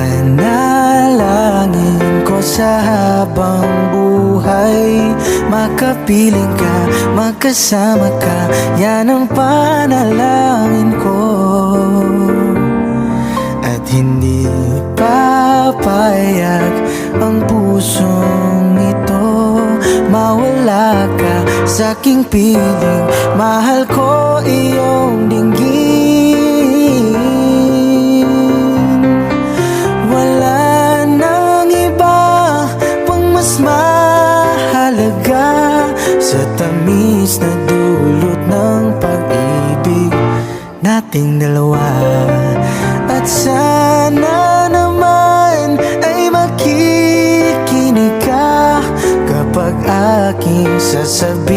Panalangin ko sa habang buhay, makapiling ka, magkasama ka, yan ang panalangin ko. At hindi papayag ang pusong ito mawala ka sa aking piling. Mahal ko iyong dinggin. Wala nang iba pang mas mahalaga sa tamis na dulot ng pag-ibig nating dalawa. At sana naman ay makikinig ka kapag aking sasabihin